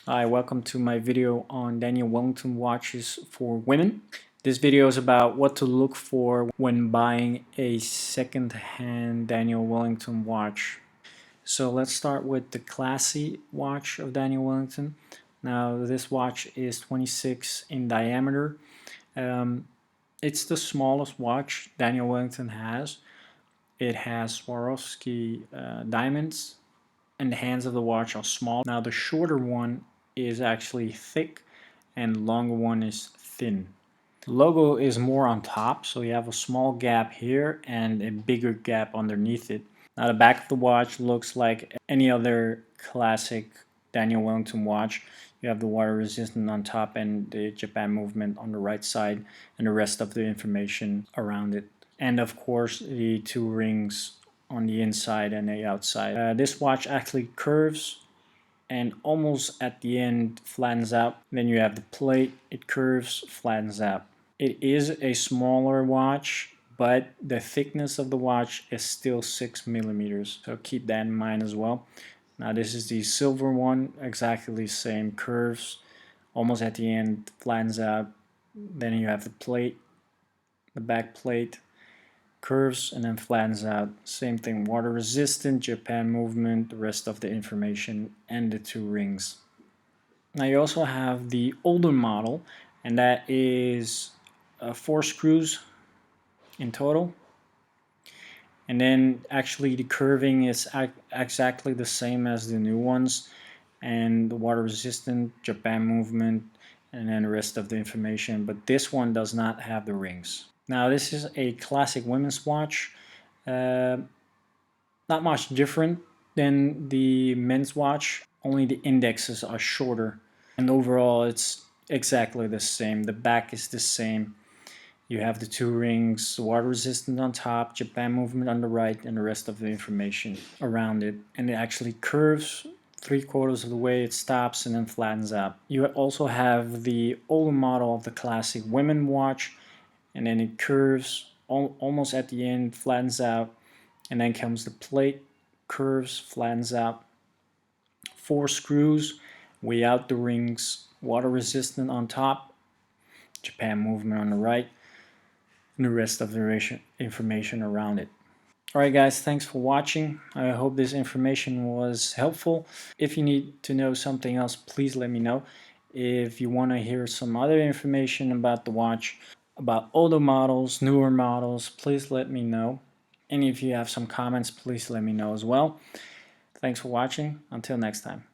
Hi, welcome to my video on Daniel Wellington watches for women. This video is about what to look for when buying a second-hand Daniel Wellington watch. So let's start with the classy watch of Daniel Wellington. Now this watch is 26 in diameter. It's the smallest watch Daniel Wellington has. It has Swarovski diamonds, and the hands of the watch are small. Now the shorter one is actually thick and the longer one is thin. The logo is more on top, so you have a small gap here and a bigger gap underneath it. Now the back of the watch looks like any other classic Daniel Wellington watch. You have the water resistant on top and the Japan movement on the right side and the rest of the information around it. And of course the two rings on the inside and the outside. This watch actually curves and almost at the end flattens out. Then you have the plate, it curves, flattens out. It is a smaller watch, but the thickness of the watch is still 6 millimeters, so keep that in mind as well. Now this is the silver one, exactly the same, curves, almost at the end, flattens out. Then you have the plate, the back plate, curves and then flattens out. Same thing, water resistant, Japan movement, the rest of the information, and the two rings. Now you also have the older model, and that is 4 screws in total. And then actually the curving is exactly the same as the new ones, and the water resistant, Japan movement, and then the rest of the information. But this one does not have the rings. Now this is a classic women's watch. Uh, Not much different than the men's watch, only the indexes are shorter. And overall it's exactly the same. The back is the same. You have the two rings, water resistant on top, Japan movement on the right, and the rest of the information around it. And it actually curves 3/4 of the way, it stops and then flattens out. You also have the older model of the classic women watch, and then it curves almost at the end, flattens out, and then comes the plate, curves, flattens out. 4 screws, weigh out the rings, water resistant on top, Japan movement on the right, and the rest of the information around it. Alright guys, thanks for watching. I hope this information was helpful. If you need to know something else, please let me know. If you want to hear some other information about the watch, about older models, newer models, please let me know. And if you have some comments, please let me know as well. Thanks for watching. Until next time.